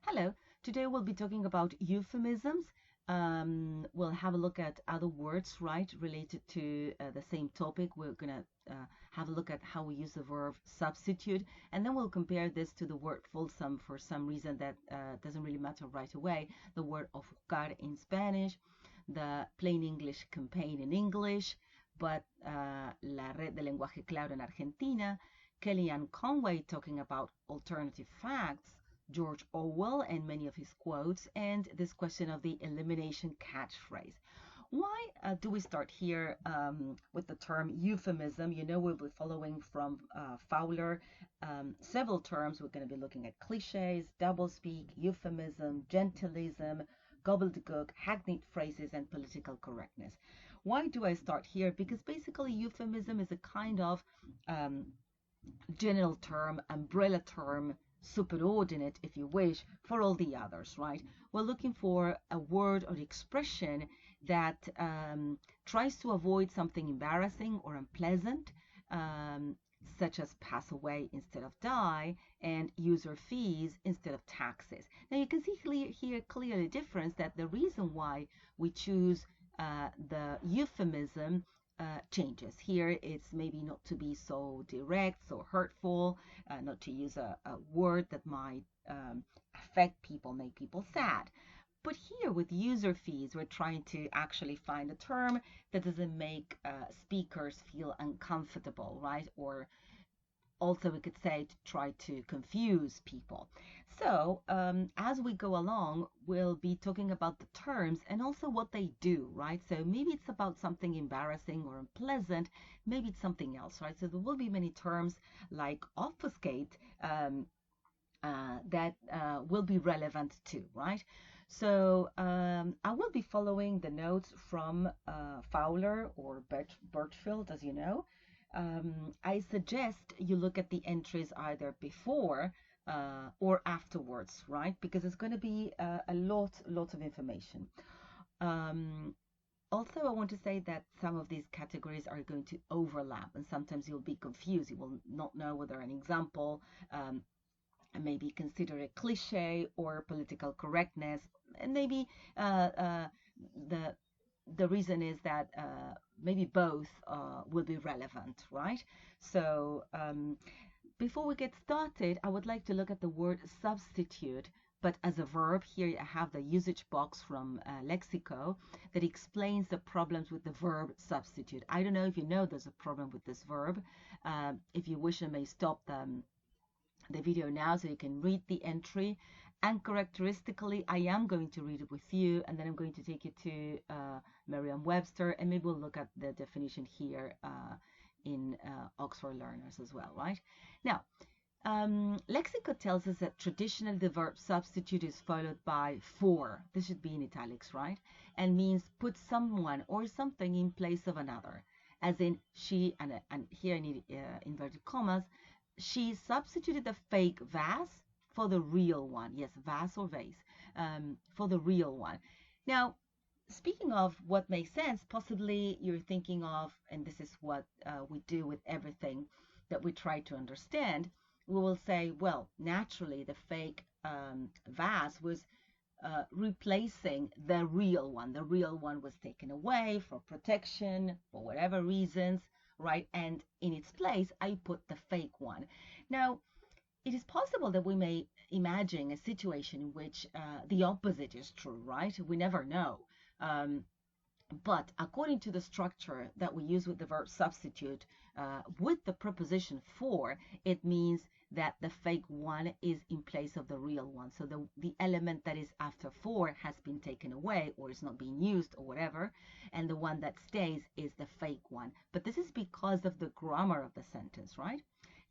Hello, today we'll be talking about euphemisms. We'll have a look at other words, right, related to the same topic. We're going to have a look at how we use the verb substitute, and then we'll compare this to the word fulsome for some reason that doesn't really matter right away. The word ofuscar in Spanish, the plain English campaign in English, but La Red de Lenguaje Claro in Argentina, Kellyanne Conway talking about alternative facts, George Orwell and many of his quotes, and this question of the elimination catchphrase. Why do we start here with the term euphemism? You know, we'll be following from Fowler several terms. We're going to be looking at cliches, doublespeak, euphemism, gentilism, gobbledygook, hackneyed phrases, and political correctness. Why do I start here? Because basically euphemism is a kind of general term, umbrella term, superordinate, if you wish, for all the others, right? We're looking for a word or expression that tries to avoid something embarrassing or unpleasant, such as pass away instead of die, and user fees instead of taxes. Now you can see here clearly the difference, that the reason why we choose the euphemism changes. Here it's maybe not to be so direct, so hurtful, not to use a word that might affect people, make people sad. But here with user fees, we're trying to actually find a term that doesn't make speakers feel uncomfortable, right? Or also we could say to try to confuse people. So as we go along, we'll be talking about the terms and also what they do, right? So maybe it's about something embarrassing or unpleasant, maybe it's something else, right? So there will be many terms like obfuscate that will be relevant too, right? So I will be following the notes from Fowler or Birchfield, as you know. I suggest you look at the entries either before or afterwards, right? Because it's going to be a lot of information. Also, I want to say that some of these categories are going to overlap, and sometimes you'll be confused. You will not know whether an example maybe consider a cliche or political correctness, and maybe the reason is that maybe both will be relevant, right? So before we get started, I would like to look at the word substitute, but as a verb. Here I have the usage box from Lexico that explains the problems with the verb substitute. I don't know if you know there's a problem with this verb. If you wish, I may stop the video now so you can read the entry. And characteristically, I am going to read it with you, and then I'm going to take you to Merriam-Webster, and maybe we'll look at the definition here in Oxford Learners as well, right? Now, Lexico tells us that traditionally the verb substitute is followed by for. This should be in italics, right? And means put someone or something in place of another. As in she, and here I need inverted commas, she substituted the fake vase for the real one. Yes, vase or vase, for the real one. Now, speaking of what makes sense, possibly you're thinking of, and this is what we do with everything that we try to understand, we will say, well, naturally the fake vase was replacing the real one. The real one was taken away for protection, for whatever reasons, right? And in its place, I put the fake one. Now, it is possible that we may imagine a situation in which the opposite is true, right? We never know. But according to the structure that we use with the verb substitute, with the preposition for, it means that the fake one is in place of the real one. So the element that is after for has been taken away or is not being used or whatever, and the one that stays is the fake one. But this is because of the grammar of the sentence, right?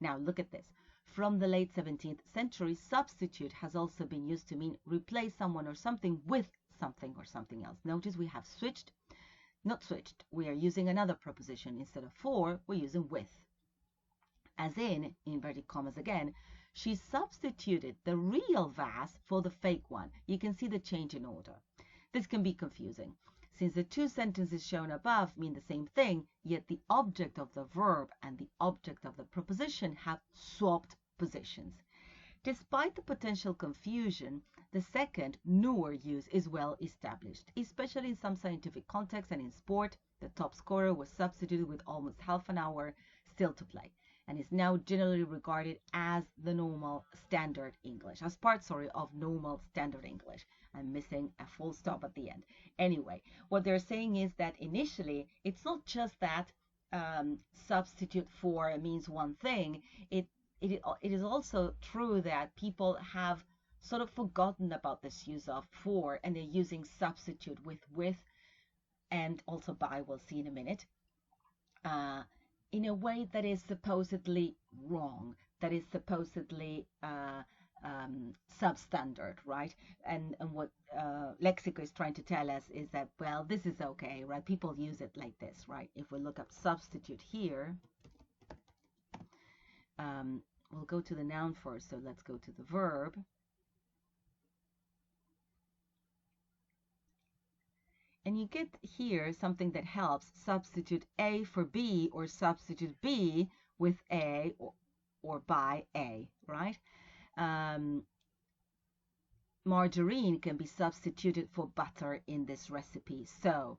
Now look at this. From the late 17th century, substitute has also been used to mean replace someone or something with something or something else. Notice we have switched, not switched. We are using another preposition. Instead of for, we're using with. As in, inverted commas again, she substituted the real vase for the fake one. You can see the change in order. This can be confusing, since the two sentences shown above mean the same thing, yet the object of the verb and the object of the preposition have swapped positions. Despite the potential confusion, the second, newer use is well established, especially in some scientific contexts and in sport. The top scorer was substituted with almost half an hour still to play and is now generally regarded as the normal standard English, as part, of normal standard English. I'm missing a full stop at the end. Anyway, what they're saying is that initially, it's not just that substitute for means one thing. It is also true that people have sort of forgotten about this use of for, and they're using substitute with, and also by, we'll see in a minute, in a way that is supposedly wrong, that is supposedly substandard, right? And what Lexico is trying to tell us is that, well, this is okay, right? People use it like this, right? If we look up substitute here, we'll go to the noun first, so let's go to the verb. And you get here something that helps: substitute A for B, or substitute B with A, or by A, right? Margarine can be substituted for butter in this recipe. So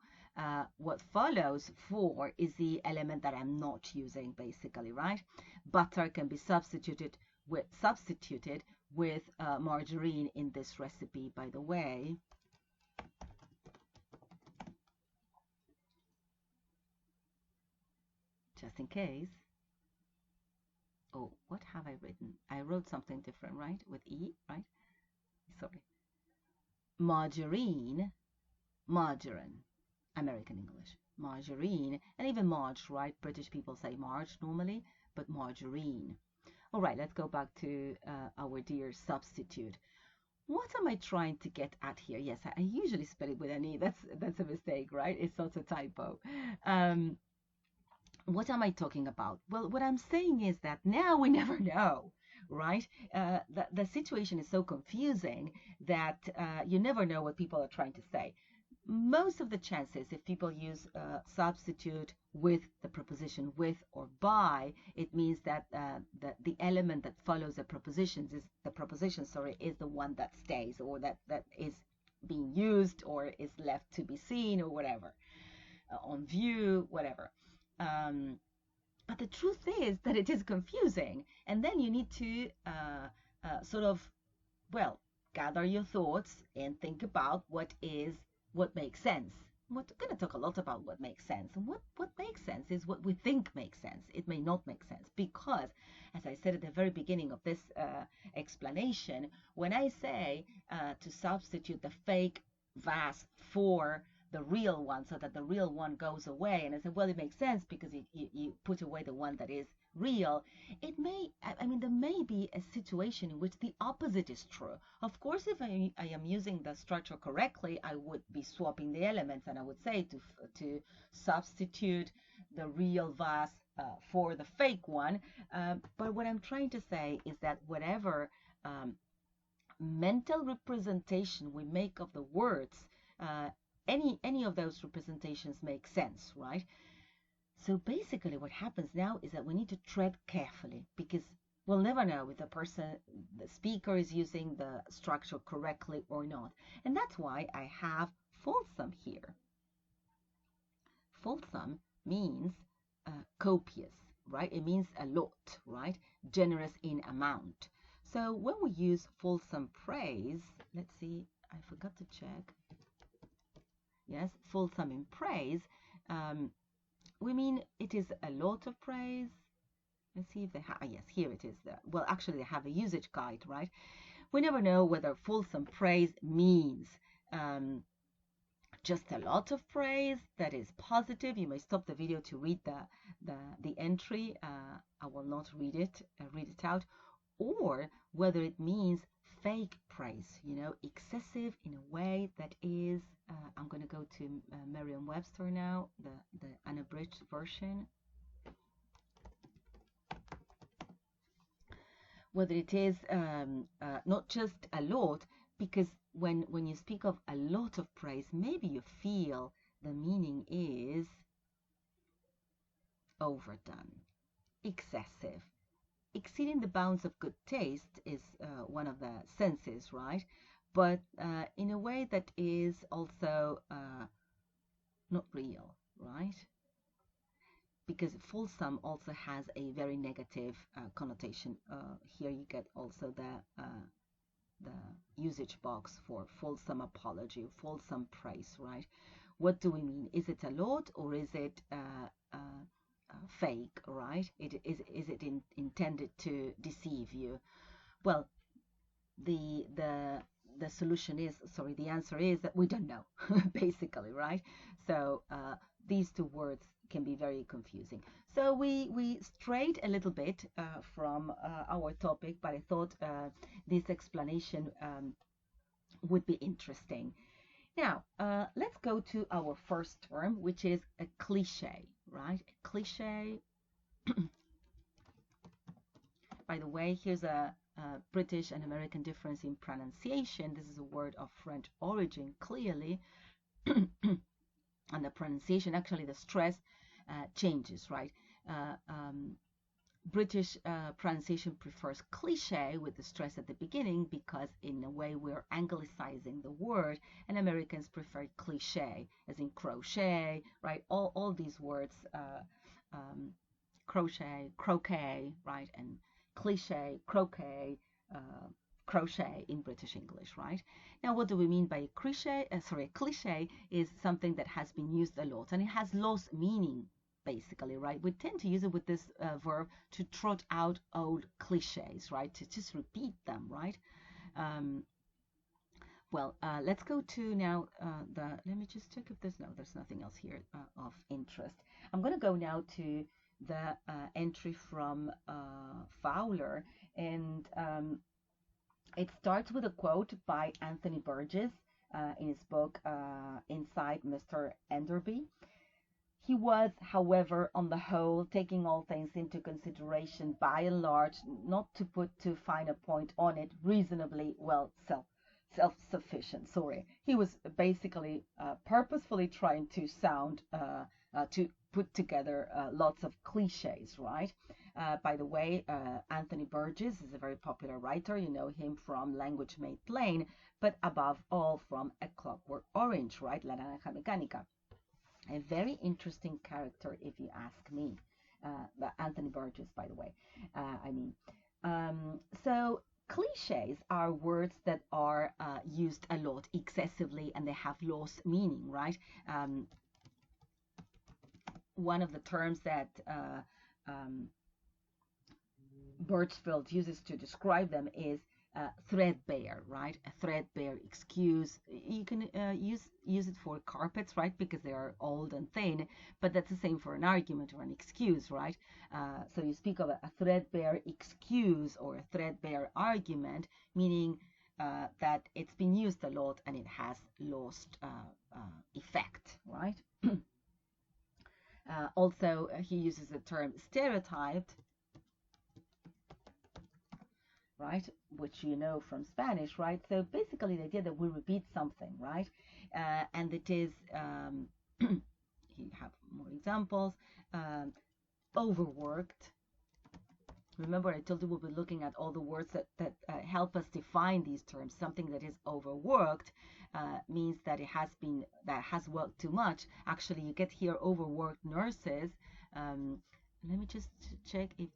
what follows for is the element that I'm not using, basically, right? Butter can be substituted with margarine in this recipe, by the way. Just in case. Oh, what have I written? I wrote something different, right? With E, right? Sorry. Margarine, margarine, American English. Margarine, and even Marge, right? British people say Marge normally, but margarine. All right, let's go back to our dear substitute. What am I trying to get at here? Yes, I usually spell it with an E. That's a mistake, right? It's not a typo. What am I talking about? Well, what I'm saying is that now we never know, right? The situation is so confusing that you never know what people are trying to say. Most of the chances, if people use substitute with the preposition with or by, it means that the element that follows the preposition is the one that stays, or that is being used, or is left to be seen, or whatever, on view, whatever. But the truth is that it is confusing, and then you need to sort of, well, gather your thoughts and think about what makes sense. We're going to talk a lot about what makes sense. And what makes sense is what we think makes sense. It may not make sense because, as I said at the very beginning of this explanation, when I say to substitute the fake vase for the real one so that the real one goes away, and I said, well, it makes sense because you put away the one that is real. There may be a situation in which the opposite is true. Of course, if I am using the structure correctly, I would be swapping the elements, and I would say to substitute the real vase for the fake one. But what I'm trying to say is that whatever mental representation we make of the words, any of those representations make sense, right? So basically what happens now is that we need to tread carefully, because we'll never know if the speaker is using the structure correctly or not. And that's why I have fulsome here. Fulsome means copious, right? It means a lot, right? Generous in amount. So when we use fulsome praise, let's see, I forgot to check. Yes, fulsome in praise. We mean it is a lot of praise. Let's see if they have, yes, here it is. Well, actually, they have a usage guide, right? We never know whether fulsome praise means just a lot of praise that is positive. You may stop the video to read the entry. I will not read it out. Or whether it means fake praise, excessive in a way that is, I'm going to go to Merriam-Webster now, the unabridged version. Whether it is not just a lot, because when you speak of a lot of praise, maybe you feel the meaning is overdone, excessive, exceeding the bounds of good taste is one of the senses, right? But in a way that is also not real, right? Because fulsome also has a very negative connotation. Here you get also the usage box for fulsome apology, fulsome praise, right? What do we mean? Is it a lot or is it fake, right? Is it intended to deceive you? Well, the solution is, sorry, the answer is that we don't know, basically, right? So these two words can be very confusing. So we strayed a little bit from our topic, but I thought this explanation would be interesting. Now, let's go to our first term, which is a cliche, right? A cliche. By the way, here's a British and American difference in pronunciation. This is a word of French origin, clearly. And the pronunciation, actually the stress changes, right? British pronunciation prefers cliche with the stress at the beginning because in a way we're anglicizing the word, and Americans prefer cliche as in crochet, right? All these words, crochet, croquet, right? And cliche, croquet, crochet in British English, right? Now, what do we mean by cliche? Cliche is something that has been used a lot and it has lost meaning, basically, right? We tend to use it with this verb to trot out old cliches, right? To just repeat them, right? Let's go to now let me just check if there's nothing else here of interest. I'm going to go now to the entry from Fowler, and it starts with a quote by Anthony Burgess in his book Inside Mr. Enderby. He was, however, on the whole, taking all things into consideration, by and large, not to put too fine a point on it, reasonably well self-sufficient. He was basically purposefully trying to to put together lots of cliches, right? By the way, Anthony Burgess is a very popular writer. You know him from Language Made Plain, but above all from A Clockwork Orange, right? La Naranja Mecánica. A very interesting character, if you ask me. Anthony Burgess, by the way. So cliches are words that are used a lot, excessively, and they have lost meaning, right? One of the terms that Birchfield uses to describe them is threadbare, right? A threadbare excuse. You can use it for carpets, right? Because they are old and thin, but that's the same for an argument or an excuse, right? So you speak of a threadbare excuse or a threadbare argument, meaning that it's been used a lot and it has lost effect, right? Also, he uses the term stereotyped, right, which you know from Spanish, right? So basically the idea that we repeat something, right? And it is, you have more examples, overworked. Remember, I told you we'll be looking at all the words that help us define these terms. Something that is overworked means that that has worked too much. Actually, you get here overworked nurses. Let me just check if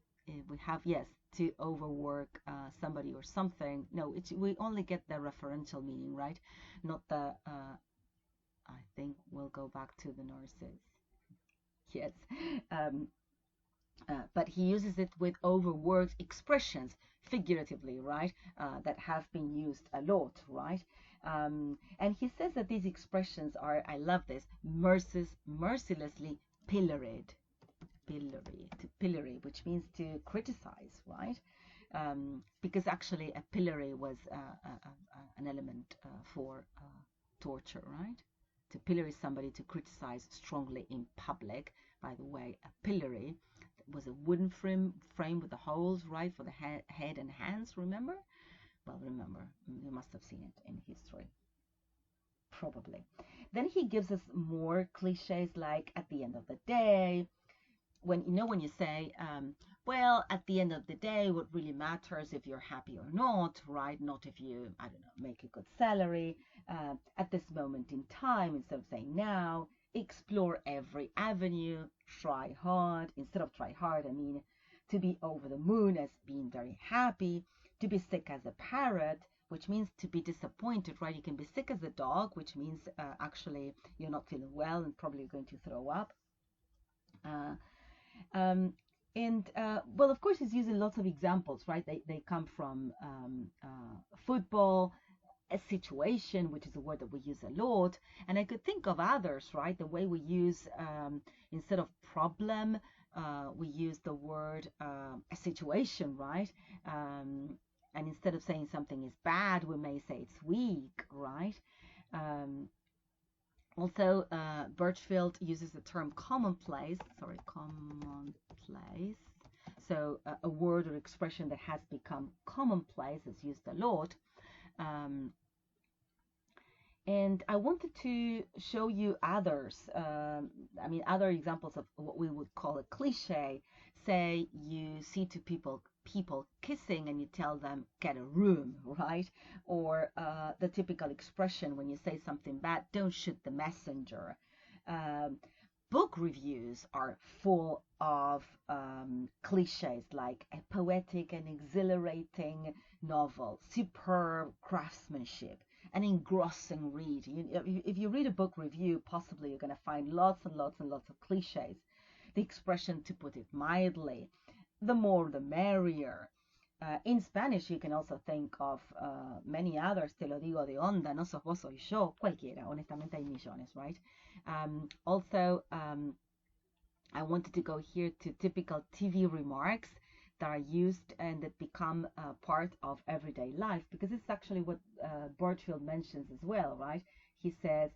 we have, yes, to overwork somebody or something. No, we only get the referential meaning, right? Not the, I think we'll go back to the nurses. Yes. But he uses it with overworked expressions, figuratively, right? That have been used a lot, right? And he says that these expressions are, I love this, mercilessly pilloried. Pillory, which means to criticize, right? Because actually a pillory was an element for torture, right? To pillory somebody, to criticize strongly in public. By the way, a pillory was a wooden frame with the holes, right, for the head and hands, remember? Well, remember, you must have seen it in history. Probably. Then he gives us more cliches like at the end of the day, when you say well, at the end of the day, what really matters if you're happy or not, right? Not if you, I don't know, make a good salary at this moment in time, instead of saying now, explore every avenue, try hard. Instead of try hard, I mean to be over the moon as being very happy, to be sick as a parrot, which means to be disappointed, right? You can be sick as a dog, which means actually you're not feeling well and probably going to throw up. Uh, um, well, of course, he's using lots of examples, right? They come from football, a situation, which is a word that we use a lot, and I could think of others, right? The way we use instead of problem, we use the word a situation, right? And instead of saying something is bad, we may say it's weak, right? Um, Also, Birchfield uses the term commonplace, sorry, commonplace. So a word or expression that has become commonplace is used a lot. Um, and I wanted to show you others, other examples of what we would call a cliche. Say you see two people kissing and you tell them get a room, right? Or the typical expression when you say something bad, don't shoot the messenger. Um, Book reviews are full of cliches like a poetic and exhilarating novel, superb craftsmanship, an engrossing read. If you read a book review, possibly you're going to find lots and lots and lots of cliches. The expression, to put it mildly, the more the merrier. In Spanish, you can also think of many others. Te lo digo de onda, no sos vos, soy yo. Cualquiera. Honestamente, hay millones, right? Also, I wanted to go here to typical TV remarks that are used and that become part of everyday life, because it's actually what Birchfield mentions as well, right? He says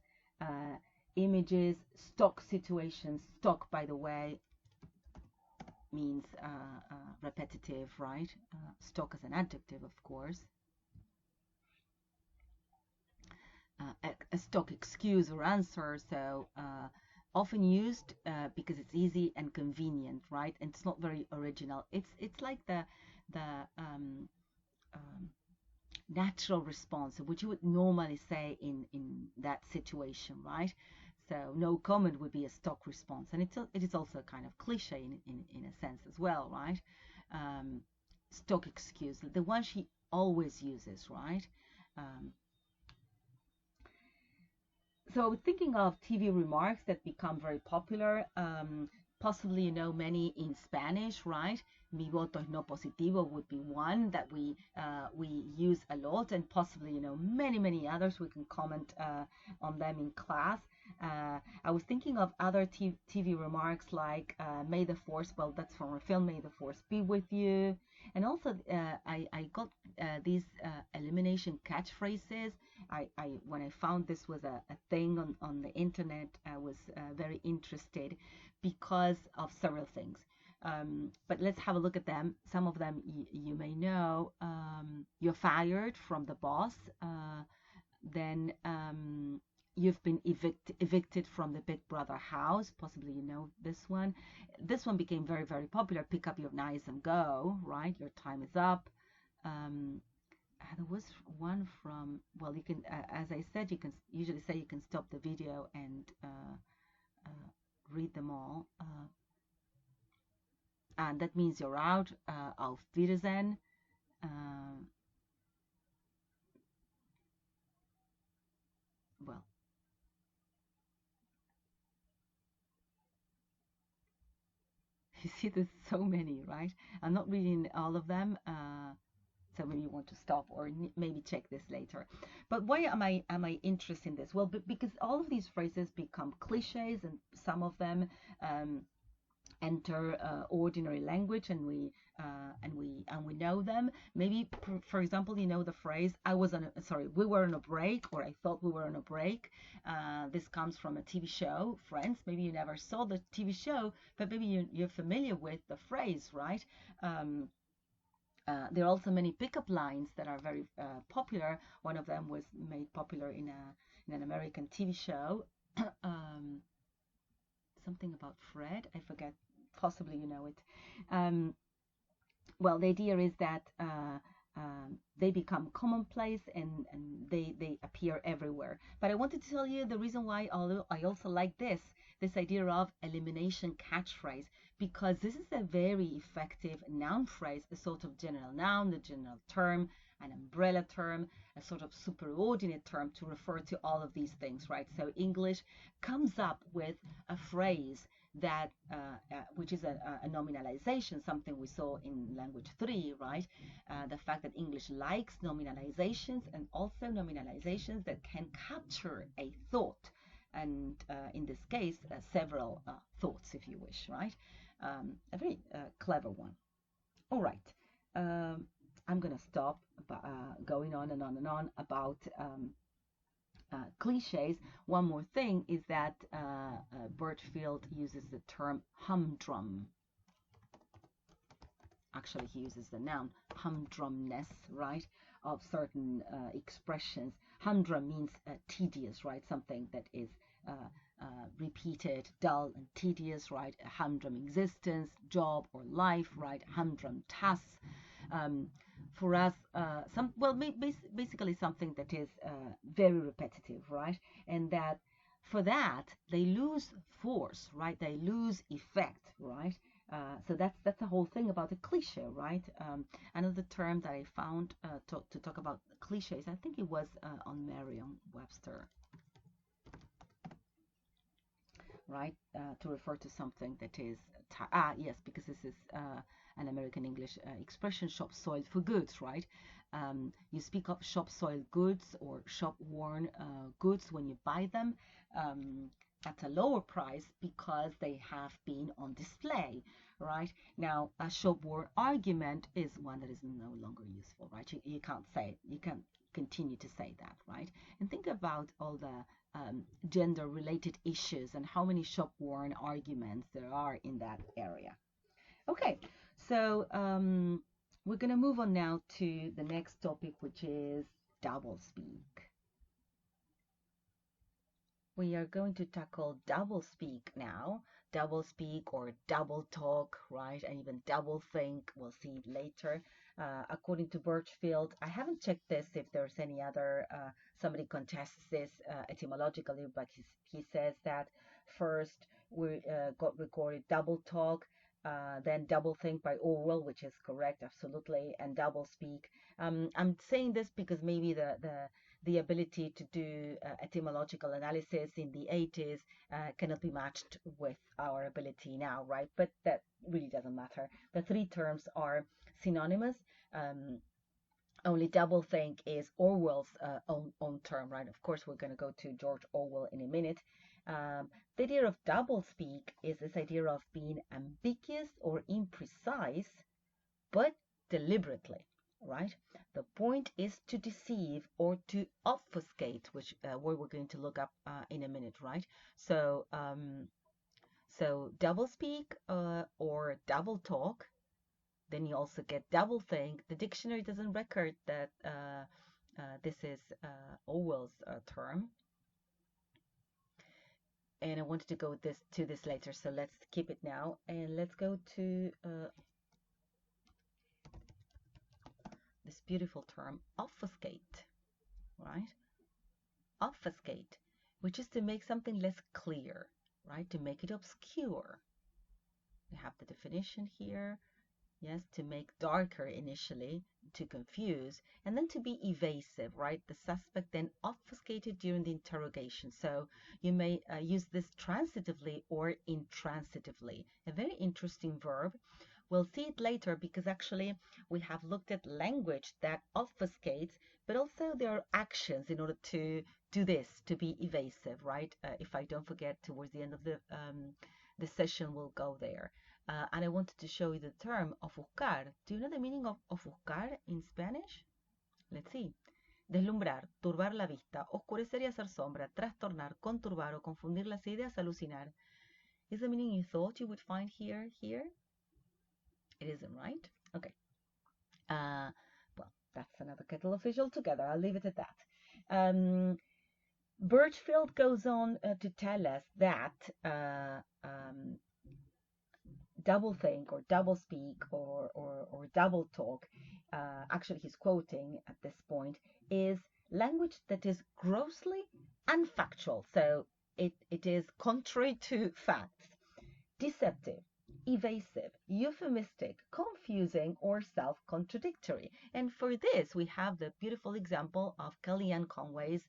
images, stock situations. Stock, by the way, means repetitive, right? Stock as an adjective, of course. A stock excuse or answer, so often used because it's easy and convenient, right? And it's not very original. It's like the natural response, which you would normally say in that situation, right? So no comment would be a stock response, and it is also kind of cliche in a sense as well, right? Stock excuse, the one she always uses, right? Um, so thinking of TV remarks that become very popular, possibly many in Spanish, right? Mi voto es no positivo would be one that we use a lot, and possibly many others. We can comment on them in class. I was thinking of other TV remarks like May the Force. Well, that's from a film, May the Force be with you. And also, I got these elimination catchphrases. When I found this was a thing on the internet, I was very interested because of several things. But let's have a look at them. Some of them you may know. You're fired from the boss. Then you've been evicted from the Big Brother house. Possibly you know this one. This one became very, very popular. Pick up your knives and go, right? Your time is up. There was one from, well, you can, as I said, you can usually say you can stop the video and read them all. And that means you're out. Auf Wiedersehen. Well, you see, there's so many, right? I'm not reading all of them. So maybe you want to stop or maybe check this later. But why am I interested in this? Well, because all of these phrases become cliches, and some of them enter ordinary language, and we know them. Maybe, for example, the phrase we were on a break, or I thought we were on a break. This comes from a TV show, Friends. Maybe you never saw the TV show, but maybe you're familiar with the phrase, right? There are also many pickup lines that are very popular. One of them was made popular in an American TV show. Something about Fred. I forget. Possibly you know it. well, the idea is that they become commonplace and they appear everywhere. But I wanted to tell you the reason why I also like this idea of elimination catchphrase, because this is a very effective noun phrase, a sort of general noun, a general term, an umbrella term, a sort of superordinate term to refer to all of these things, right? So English comes up with a phrase that which is a nominalization, something we saw in language 3, right? The fact that English likes nominalizations, and also nominalizations that can capture a thought, and in this case, several thoughts, if you wish, right? A very clever one. All right. I'm going to stop going on and on and on about cliches. One more thing is that Birchfield uses the term humdrum. Actually, he uses the noun humdrumness, right, of certain expressions. Humdrum means tedious, right? Something that is repeated, dull and tedious, right? A humdrum existence, job or life, right? Humdrum tasks. For us, basically something that is very repetitive, right? And that for that they lose force, right? They lose effect, right? So that's the whole thing about a cliche, right? Another term that I found to talk about cliches, I think it was on Merriam-Webster, right? To refer to something that is yes, because this is an American English expression, shop soiled for goods, right? You speak of shop soiled goods or shop worn goods when you buy them at a lower price because they have been on display, right? Now, a shop worn argument is one that is no longer useful, right? You can't say, you can't continue to say that, right? And think about all the gender related issues and how many shop worn arguments there are in that area. Okay, so we're going to move on now to the next topic, which is doublespeak. We are going to tackle doublespeak now. Doublespeak or double talk, right? And even doublethink. We'll see it later. According to Birchfield, I haven't checked this if there's any other, somebody contests this etymologically, but he says that first we got recorded double talk, then doublethink by Orwell, which is correct, absolutely, and doublespeak. I'm saying this because maybe the ability to do etymological analysis in the 80s cannot be matched with our ability now, right? But that really doesn't matter. The three terms are synonymous. Only doublethink is Orwell's own term, right? Of course, we're going to go to George Orwell in a minute. The idea of doublespeak is this idea of being ambiguous or imprecise, but deliberately, right? The point is to deceive or to obfuscate, which word we're going to look up in a minute, right? So, so doublespeak or double talk. Then you also get doublethink. The dictionary doesn't record that this is Orwell's term. And I wanted to go to this later, so let's keep it now. And let's go to this beautiful term, obfuscate, right? Obfuscate, which is to make something less clear, right? To make it obscure. We have the definition here. Yes, to make darker initially, to confuse, and then to be evasive, right? The suspect then obfuscated during the interrogation. So you may use this transitively or intransitively. A very interesting verb. We'll see it later because actually we have looked at language that obfuscates, but also there are actions in order to do this, to be evasive, right? If I don't forget, towards the end of the session, we'll go there. And I wanted to show you the term ofuscar. Do you know the meaning of ofuscar in Spanish? Let's see. Deslumbrar, turbar la vista, oscurecer y hacer sombra, trastornar, conturbar o confundir las ideas, alucinar. Is the meaning you thought you would find here? It isn't, right? Okay. Well, that's another kettle of fish altogether. I'll leave it at that. Birchfield goes on to tell us that doublethink or doublespeak or double talk, actually he's quoting at this point, is language that is grossly unfactual. So it is contrary to facts, deceptive, evasive, euphemistic, confusing, or self-contradictory. And for this, we have the beautiful example of Kellyanne Conway's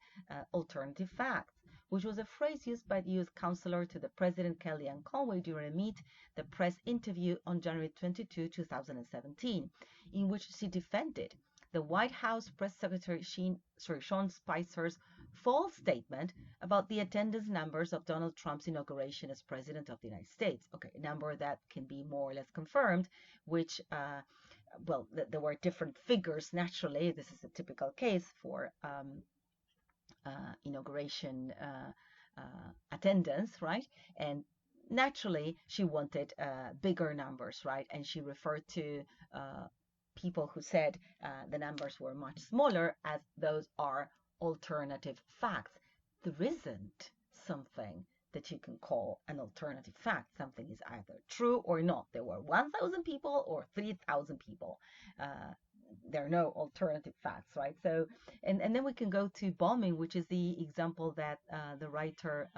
alternative facts, which was a phrase used by the U.S. counselor to the President Kellyanne Conway during a Meet the Press interview on January 22, 2017, in which she defended the White House Press Secretary Sean Spicer's false statement about the attendance numbers of Donald Trump's inauguration as President of the United States. Okay, a number that can be more or less confirmed, which, well, there were different figures, naturally. This is a typical case for inauguration attendance, right? And naturally, she wanted bigger numbers, right? And she referred to people who said the numbers were much smaller as those are alternative facts. There isn't something that you can call an alternative fact. Something is either true or not. There were 1,000 people or 3,000 people. There are no alternative facts, right? So, and then we can go to bombing, which is the example that the writer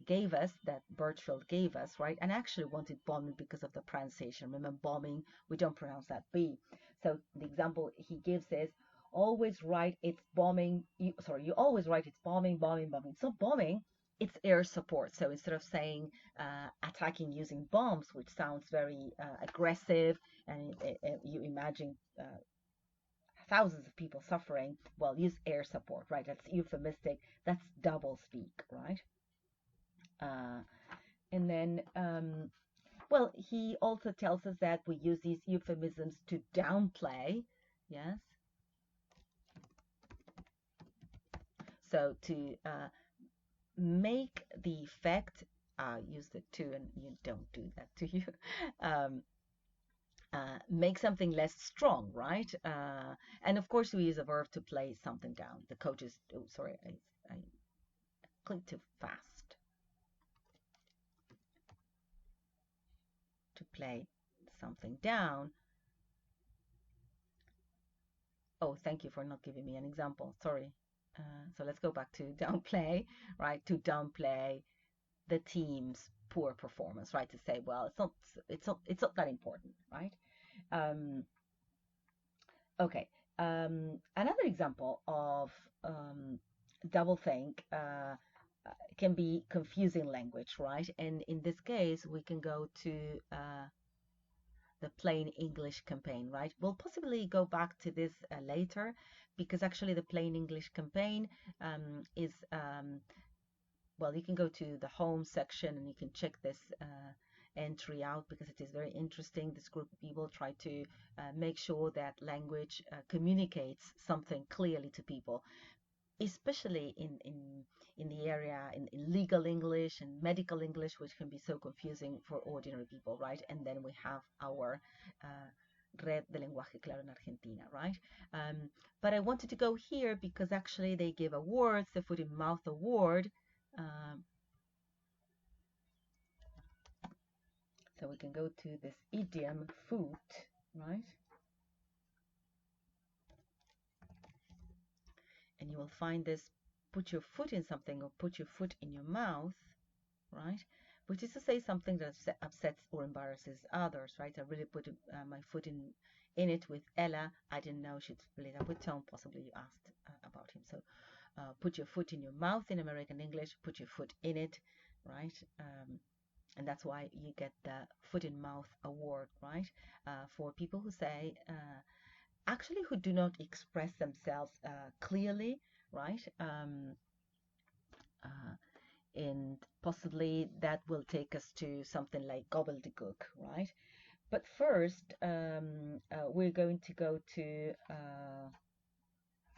gave us, that Birchfield gave us, right? And I actually wanted bombing because of the pronunciation. Remember, bombing, we don't pronounce that B. So the example he gives is, always write it's bombing, you always write it's bombing, bombing, bombing. It's not bombing, it's air support. So instead of saying attacking using bombs, which sounds very aggressive, and you imagine thousands of people suffering, well, use air support, right? That's euphemistic, that's double speak, right? And then, well, he also tells us that we use these euphemisms to downplay, yes? So to make the effect, use the to, and you don't do that to you, make something less strong, right? And of course, we use a verb to play something down. The coach is, oh, sorry, I clicked too fast. To play something down. Oh, thank you for not giving me an example. Sorry. So let's go back to downplay, right? To downplay the team's poor performance, right? To say, well, it's not that important, right? Okay. Another example of doublethink can be confusing language, right? And in this case, we can go to the Plain English campaign, right? We'll possibly go back to this later, because actually the Plain English campaign is, well, you can go to the home section and you can check this entry out, because it is very interesting. This group of people try to make sure that language communicates something clearly to people, especially in the area in legal English and medical English, which can be so confusing for ordinary people, right? And then we have our Red de Lenguaje Claro en Argentina, right? But I wanted to go here because actually they give awards, the Foot in Mouth Award. So we can go to this idiom, foot, right? And you will find this, put your foot in something or put your foot in your mouth, right? Which is to say something that upsets or embarrasses others, right? I really put my foot in it with Ella. I didn't know she'd split up with Tom. Possibly you asked about him. So put your foot in your mouth in American English, put your foot in it, right? And that's why you get the Foot in Mouth Award, right? For people who say, actually who do not express themselves clearly, right? And possibly that will take us to something like gobbledygook, right? But first, we're going to go to,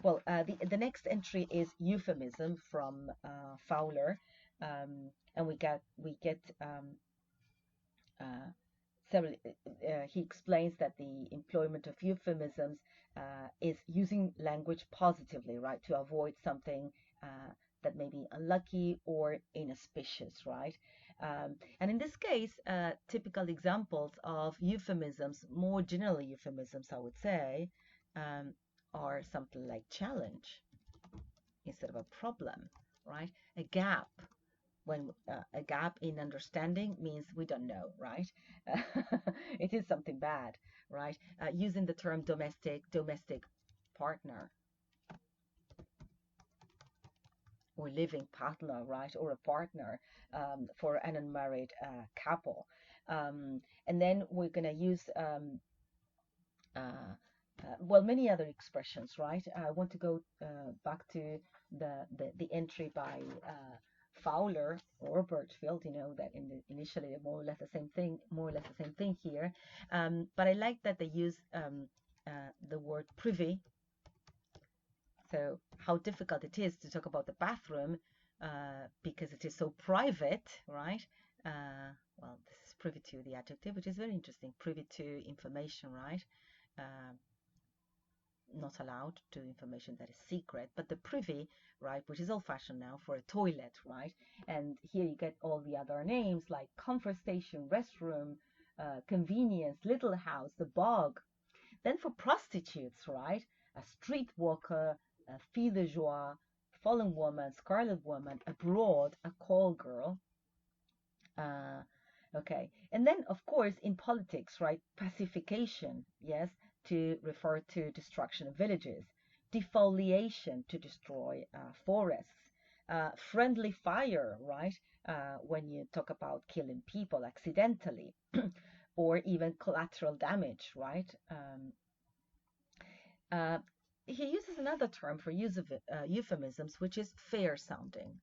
well, the next entry is euphemism from Fowler, and we get several. He explains that the employment of euphemisms is using language positively, right, to avoid something that may be unlucky or inauspicious, right? And in this case, typical examples of euphemisms, more generally euphemisms, I would say, are something like challenge instead of a problem, right? A gap. When a gap in understanding means we don't know, right? It is something bad, right? Using the term domestic partner, or living partner, right? Or a partner for an unmarried couple. And then we're going to use, well, many other expressions, right? I want to go back to the entry by Fowler or Birchfield, that initially they're more or less the same thing here. But I like that they use the word privy. So how difficult it is to talk about the bathroom because it is so private, right? Well, this is privy to, the adjective, which is very interesting. Privy to information, right? Not allowed to information that is secret, but the privy, right, which is old-fashioned now for a toilet, right? And here you get all the other names like comfort station, restroom, convenience, little house, the bog. Then for prostitutes, right, a streetwalker, a fille de joie, fallen woman, scarlet woman, abroad, a call girl. Okay, and then of course in politics, right, pacification, yes, to refer to destruction of villages, defoliation, to destroy forests, friendly fire, right, when you talk about killing people accidentally, or even collateral damage, right? He uses another term for use of euphemisms, which is fair sounding,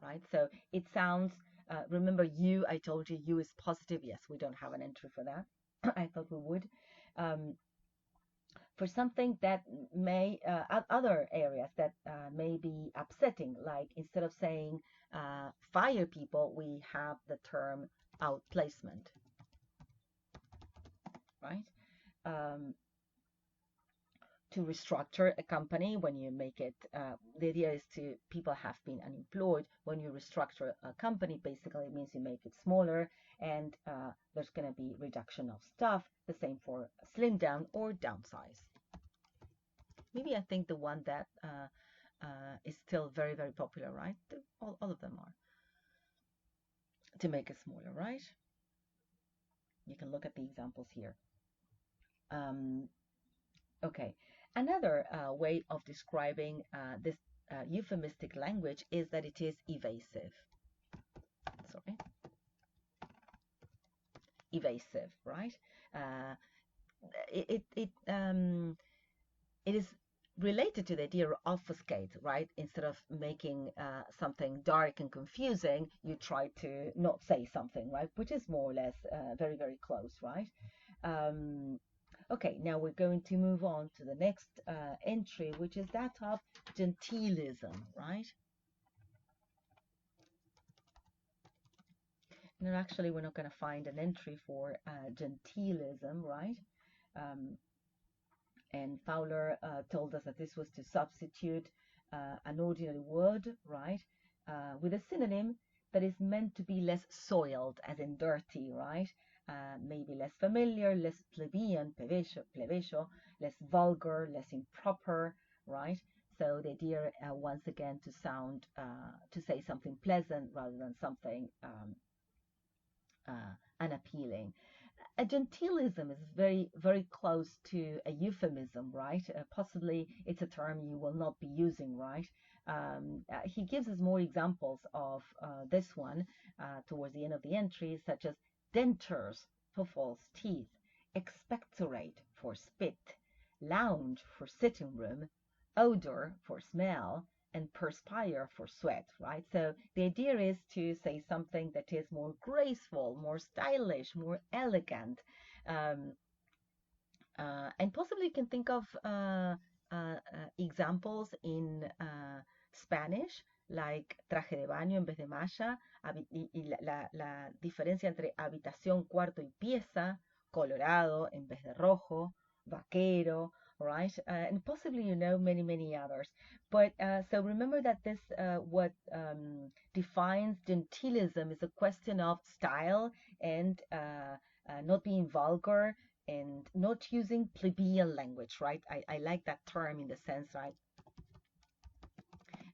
right? So it sounds, remember you, I told you you is positive. Yes, we don't have an entry for that. I thought we would. For something that may, other areas that may be upsetting, like instead of saying fire people, we have the term outplacement, right? To restructure a company, when you make it, the idea is to, people have been unemployed. When you restructure a company, basically it means you make it smaller, and there's going to be reduction of staff. The same for slim down or downsize. Maybe I think the one that is still very, very popular, right? All of them are. To make it smaller, right? You can look at the examples here. Okay. Another way of describing this euphemistic language is that it is evasive. Sorry. Evasive, right? It is related to the idea of obfuscate, right? Instead of making something dark and confusing, you try to not say something, right? Which is more or less very, very close, right? Okay, now we're going to move on to the next entry, which is that of genteelism, right? No, actually, we're not going to find an entry for genteelism, right? And Fowler told us that this was to substitute an ordinary word, right, with a synonym that is meant to be less soiled, as in dirty, right? Maybe less familiar, less plebeian, plebejo, less vulgar, less improper, right? So the idea, once again, to sound, to say something pleasant rather than something unappealing. A genteelism is very, very close to a euphemism, right? Possibly it's a term you will not be using, right? He gives us more examples of this one towards the end of the entry, such as dentures for false teeth, expectorate for spit, lounge for sitting room, odor for smell, and perspire for sweat, right? So the idea is to say something that is more graceful, more stylish, more elegant. And possibly you can think of examples in Spanish, like traje de baño en vez de malla, y la diferencia entre habitación, cuarto y pieza, colorado en vez de rojo, vaquero, right? And possibly you know many others. But so remember that this what defines gentilism is a question of style and not being vulgar and not using plebeian language, right? I like that term in the sense, right,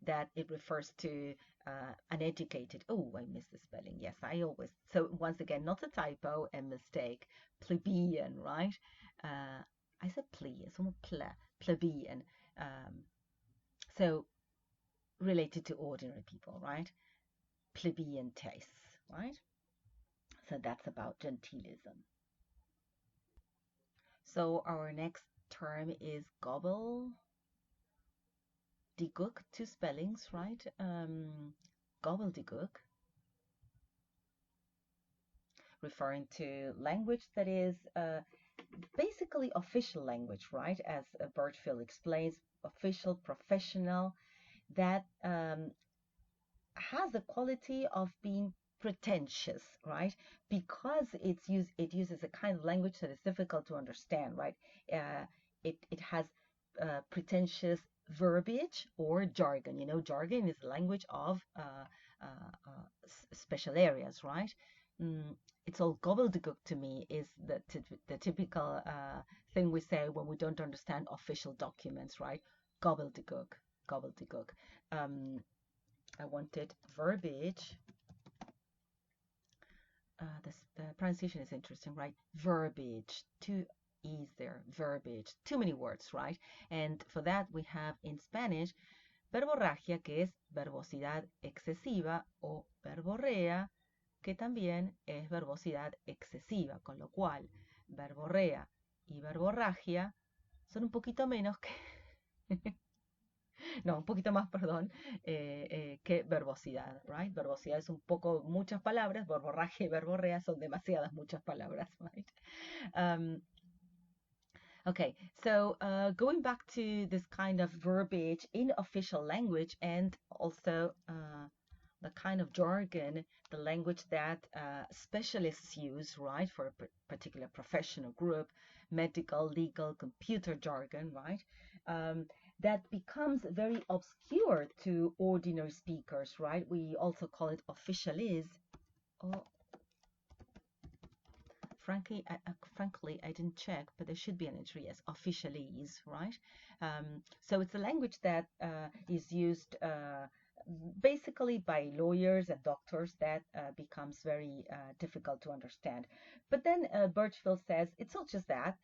that it refers to uneducated. Oh, I missed the spelling. Yes, I always. So once again, not a typo and mistake. Plebeian, right? I said plea, it's almost plebeian. Um, so related to ordinary people, right? Plebeian tastes, right? So that's about gentilism. So our next term is gobbledygook, two spellings, right? Gobbledygook, referring to language that is basically official language, right? As Birchfield explains, official, professional, that has the quality of being pretentious, right? Because it uses a kind of language that is difficult to understand, right? It has pretentious verbiage or jargon. You know, jargon is the language of special areas, right? Mm, it's all gobbledygook to me is the typical thing we say when we don't understand official documents, right? Gobbledygook, gobbledygook. I wanted verbiage. The pronunciation is interesting, right? Verbiage, two E's there, verbiage, too many words, right? And for that we have in Spanish verborragia, que es verbosidad excesiva, o verborrea, que también es verbosidad excesiva, con lo cual verborrea y verborragia son un poquito menos que no, un poquito más, perdón, que verbosidad, right? Verbosidad es un poco muchas palabras, verborragia y verborrea son demasiadas muchas palabras, right? Um, okay, so going back to this kind of verbiage in official language and also the kind of jargon, the language that specialists use, right, for a particular professional group, medical, legal, computer jargon, right? That becomes very obscure to ordinary speakers, right? We also call it officialese. Oh, frankly, I didn't check, but there should be an entry as officialese, right? So it's a language that is used basically by lawyers and doctors that becomes very difficult to understand. But then Birchfield says it's not just that.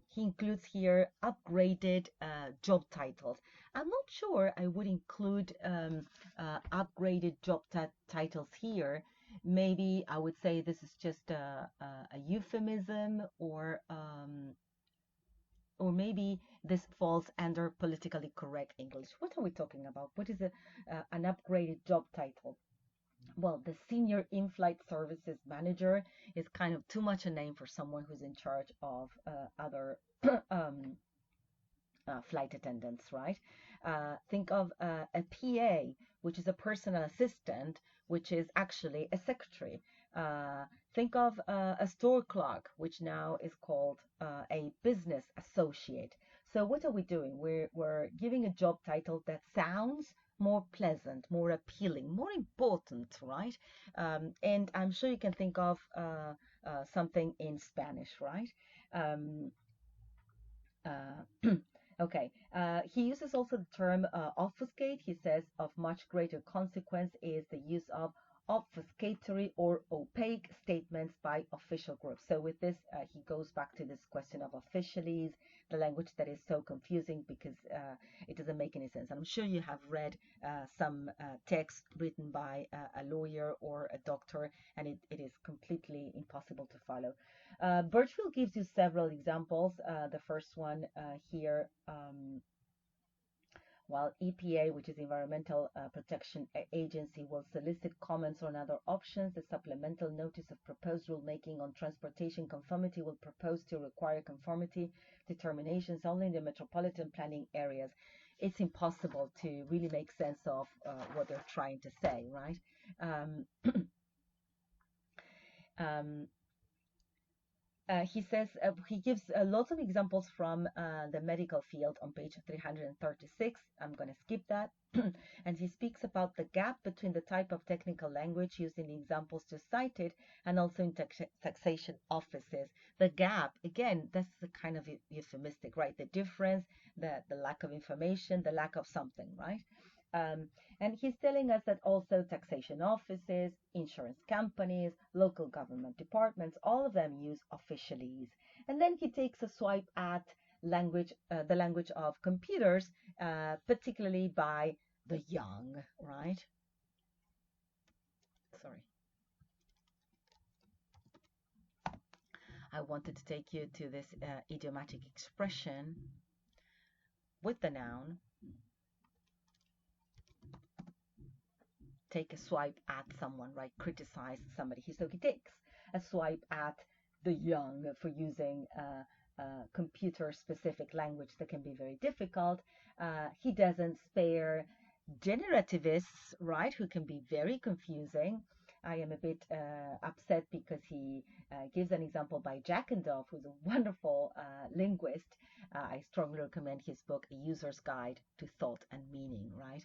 He includes here upgraded job titles. I'm not sure I would include upgraded job titles here. Maybe I would say this is just a euphemism, or maybe this falls under politically correct English. What are we talking about? What is an upgraded job title? Well, the senior in-flight services manager is kind of too much a name for someone who's in charge of other flight attendants, right? Think of a PA, which is a personal assistant, which is actually a secretary. Think of a store clerk, which now is called a business associate. So what are we doing? We're giving a job title that sounds more pleasant, more appealing, more important, right? And I'm sure you can think of something in Spanish, right? Um, okay. He uses also the term obfuscate. He says of much greater consequence is the use of obfuscatory or opaque statements by official groups. So with this, he goes back to this question of officialese, the language that is so confusing because it doesn't make any sense. And I'm sure you have read some text written by a lawyer or a doctor, and it is completely impossible to follow. Birchfield gives you several examples. The first one here, while EPA, which is Environmental Protection Agency, will solicit comments on other options, the supplemental notice of proposed rulemaking on transportation conformity will propose to require conformity determinations only in the metropolitan planning areas. It's impossible to really make sense of what they're trying to say, right? Um, He says he gives lots of examples from the medical field on page 336. I'm going to skip that. And he speaks about the gap between the type of technical language used in the examples just cited and also in taxation offices. The gap, again, that's the kind of euphemistic, right? The difference, the lack of information, the lack of something, right? And he's telling us that also taxation offices, insurance companies, local government departments, all of them use officialese. And then he takes a swipe at language, the language of computers, particularly by the young, right? Sorry. I wanted to take you to this idiomatic expression with the noun. Take a swipe at someone, right? Criticize somebody. So he takes a swipe at the young for using computer-specific language that can be very difficult. He doesn't spare generativists, right, who can be very confusing. I am a bit upset because he gives an example by Jackendorf, who's a wonderful linguist. I strongly recommend his book, A User's Guide to Thought and Meaning, right?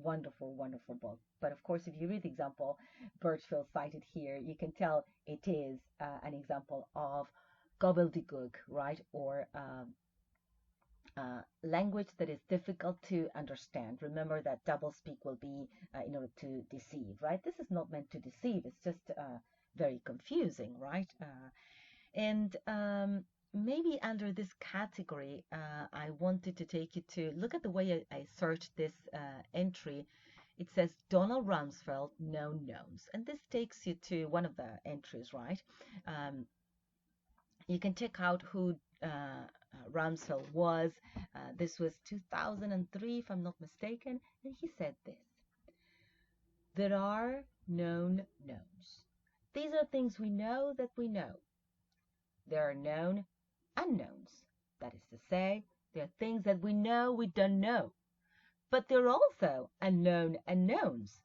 Wonderful, wonderful book. But of course, if you read the example Birchfield cited here, you can tell it is an example of gobbledygook, right? Or language that is difficult to understand. Remember that doublespeak will be in order to deceive, right? This is not meant to deceive. It's just very confusing, right? And maybe under this category, I wanted to take you to look at the way I searched this entry. It says Donald Rumsfeld, known knowns. And this takes you to one of the entries, right? You can check out who Rumsfeld was. This was 2003, if I'm not mistaken. And he said this: there are known knowns. These are things we know that we know. There are known unknowns. That is to say, there are things that we know we don't know. But there are also unknown unknowns.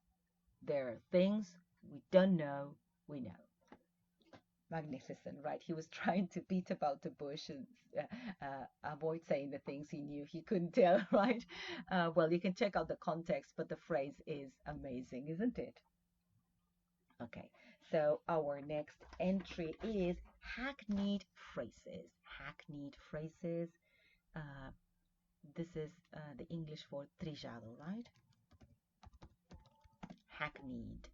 There are things we don't know we know. Magnificent, right? He was trying to beat about the bush and avoid saying the things he knew he couldn't tell, right? Well, you can check out the context, but the phrase is amazing, isn't it? Okay, so our next entry is hackneyed phrases. Hackneyed phrases. This is the English for trillado, right? Hackneyed.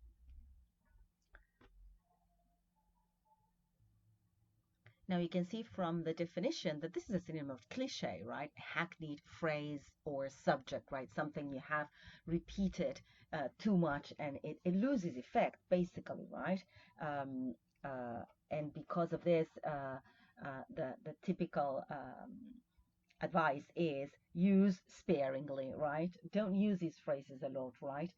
Now you can see from the definition that this is a synonym of cliché, right? Hackneyed phrase or subject, right? Something you have repeated too much and it loses effect, basically, right? And because of this, the typical advice is use sparingly, right? Don't use these phrases a lot, right?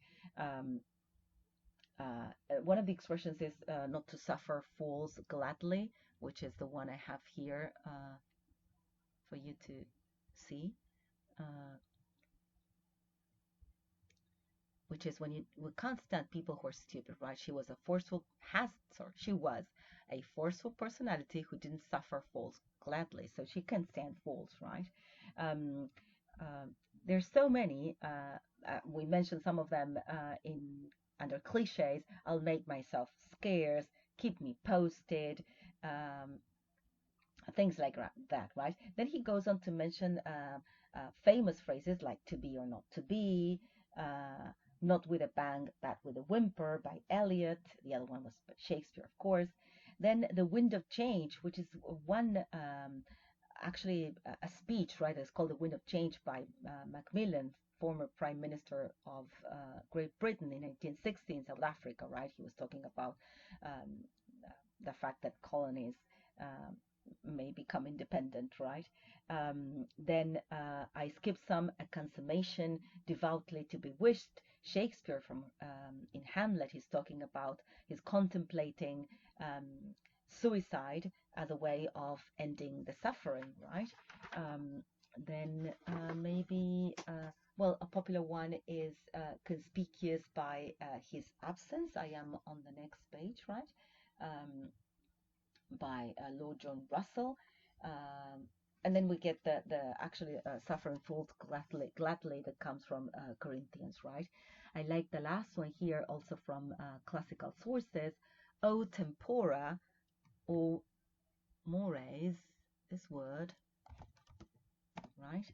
One of the expressions is not to suffer fools gladly, which is the one I have here for you to see, which is when we can't stand people who are stupid, right? She was a forceful personality who didn't suffer fools gladly, so she can stand fools, right? There's so many. We mentioned some of them under cliches. I'll make myself scarce, keep me posted, things like that, right? Then he goes on to mention famous phrases like to be or not to be, not with a bang, but with a whimper by Eliot. The other one was Shakespeare, of course. Then the wind of change, which is one actually a speech, right? It's called the Wind of Change by Macmillan, former Prime Minister of Great Britain in 1960 in South Africa, right? He was talking about the fact that colonies may become independent, right? Then I skipped some, a consummation devoutly to be wished. Shakespeare from in Hamlet, he's talking about, he's contemplating suicide as a way of ending the suffering, right? Then maybe, well, a popular one is conspicuous by his absence. I am on the next page, right? by Lord John Russell. And then we get the actually suffering fools gladly that comes from Corinthians, right? I like the last one here also from classical sources. O tempora, or mores, this word, right?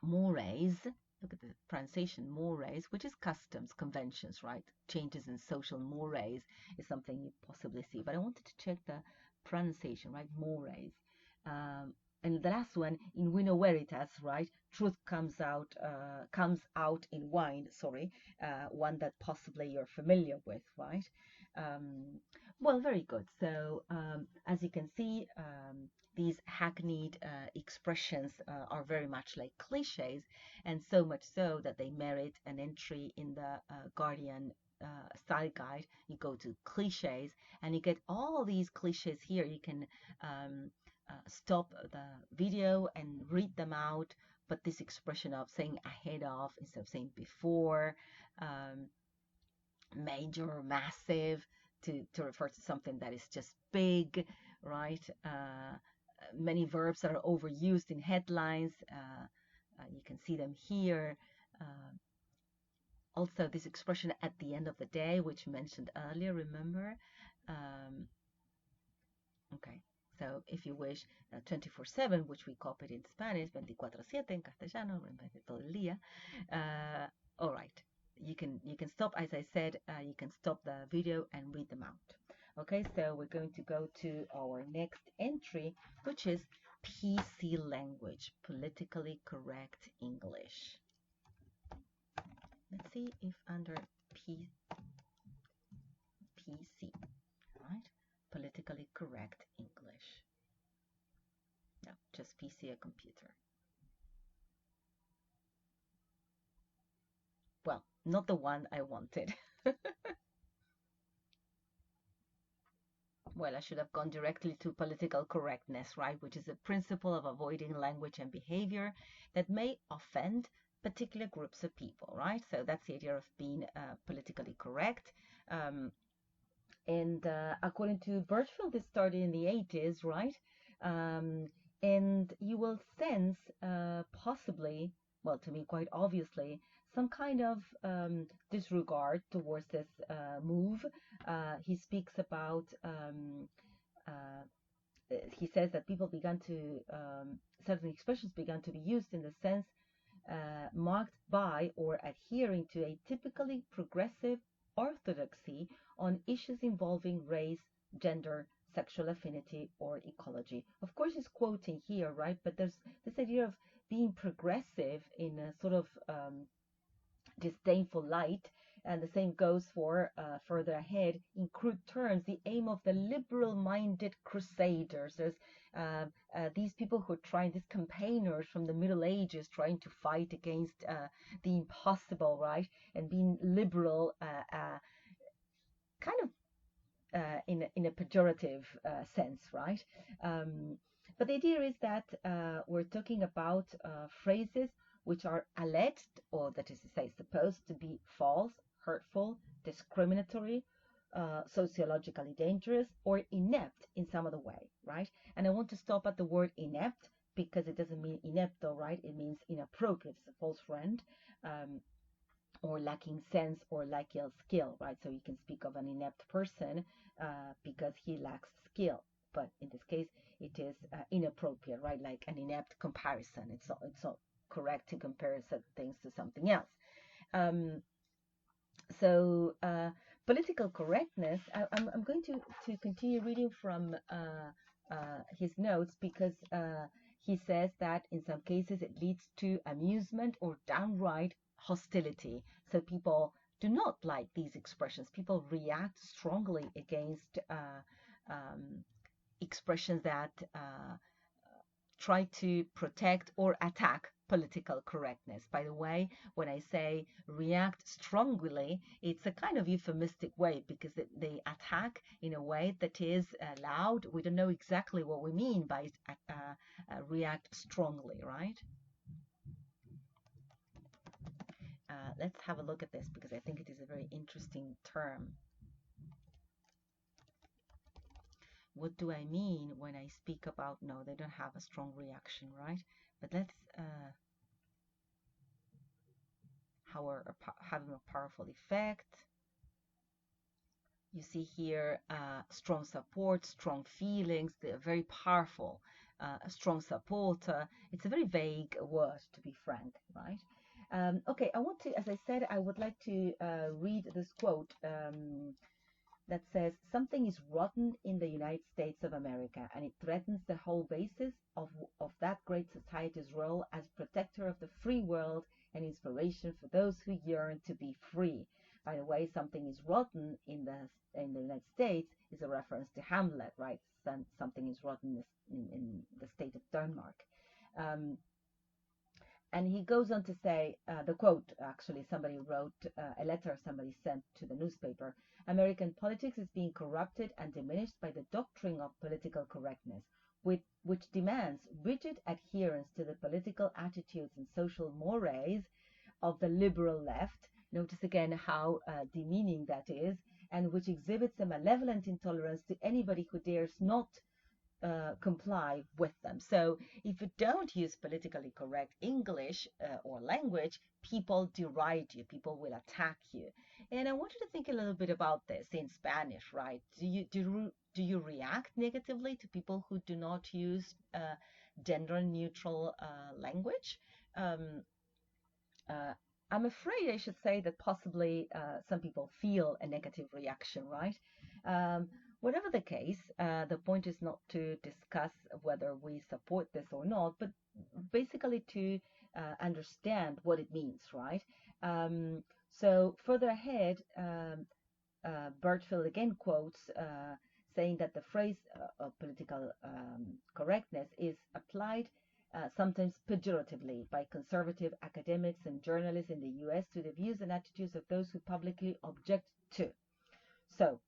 Mores, look at the pronunciation, mores, which is customs, conventions, right? Changes in social mores is something you possibly see. But I wanted to check the pronunciation, right? Mores. And the last one, in vino veritas, right? Truth comes out in wine. Sorry, one that possibly you're familiar with, right? Well, very good. So as you can see, these hackneyed expressions are very much like cliches, and so much so that they merit an entry in the Guardian style guide. You go to cliches, and you get all these cliches here. You can stop the video and read them out. But this expression of saying ahead of instead of saying before, major, massive, to refer to something that is just big, right? Many verbs that are overused in headlines. You can see them here. Also, this expression at the end of the day, which mentioned earlier, remember? Okay, so if you wish, 24/7, which we copied in Spanish, 24/7 en castellano, todo el día. All right, you can stop, as I said, you can stop the video and read them out. Okay, so we're going to go to our next entry, which is PC language, politically correct English. Let's see if under PC, right? Politically correct English. No, just PC, a computer. Well, not the one I wanted. Well, I should have gone directly to political correctness, right? Which is a principle of avoiding language and behavior that may offend particular groups of people, right? So that's the idea of being politically correct. And according to Birchfield, this started in the 80s, right? And you will sense possibly, well, to me, quite obviously, some kind of disregard towards this move. He speaks about, he says that people began to, certain expressions began to be used in the sense marked by or adhering to a typically progressive orthodoxy on issues involving race, gender, sexual affinity, or ecology. Of course, he's quoting here, right? But there's this idea of being progressive in a sort of disdainful light, and the same goes for further ahead in crude terms, the aim of the liberal-minded crusaders. There's these people who are trying, these campaigners from the Middle Ages, trying to fight against the impossible, right? And being liberal, kind of in a pejorative sense, right? But the idea is that we're talking about phrases which are alleged, or that is to say, supposed to be false, hurtful, discriminatory, sociologically dangerous, or inept in some other way, right? And I want to stop at the word inept because it doesn't mean inepto, right? It means inappropriate. It's a false friend. Or lacking sense or lacking skill, right? So you can speak of an inept person because he lacks skill. But in this case, it is inappropriate, right? Like an inept comparison. It's not correct to compare certain things to something else. So political correctness, I'm going to continue reading from his notes because he says that in some cases it leads to amusement or downright hostility. So people do not like these expressions. People react strongly against expressions that try to protect or attack political correctness. By the way, when I say react strongly, it's a kind of euphemistic way because they attack in a way that is loud. We don't know exactly what we mean by react strongly, right? Let's have a look at this because I think it is a very interesting term. what do I mean when I speak about, no, they don't have a strong reaction, right? But let's having a powerful effect. You see here strong support, strong feelings. They're very powerful. A strong supporter. It's a very vague word, to be frank, right? Okay, I want to, as I said, I would like to read this quote that says, something is rotten in the United States of America, and it threatens the whole basis of that great society's role as protector of the free world and inspiration for those who yearn to be free. By the way, something is rotten in the United States is a reference to Hamlet, right? Something is rotten in the state of Denmark. And he goes on to say, the quote, actually, somebody wrote a letter somebody sent to the newspaper. American politics is being corrupted and diminished by the doctrine of political correctness, which demands rigid adherence to the political attitudes and social mores of the liberal left. Notice again how demeaning that is, and which exhibits a malevolent intolerance to anybody who dares not comply with them. So if you don't use politically correct English or language, people deride you, people will attack you. And I want you to think a little bit about this in Spanish, right? Do you react negatively to people who do not use gender neutral language? I'm afraid I should say that possibly some people feel a negative reaction, right? Whatever the case, the point is not to discuss whether we support this or not, but basically to understand what it means, right? So further ahead, Bertfield again quotes saying that the phrase of political correctness is applied sometimes pejoratively by conservative academics and journalists in the US to the views and attitudes of those who publicly object to. So,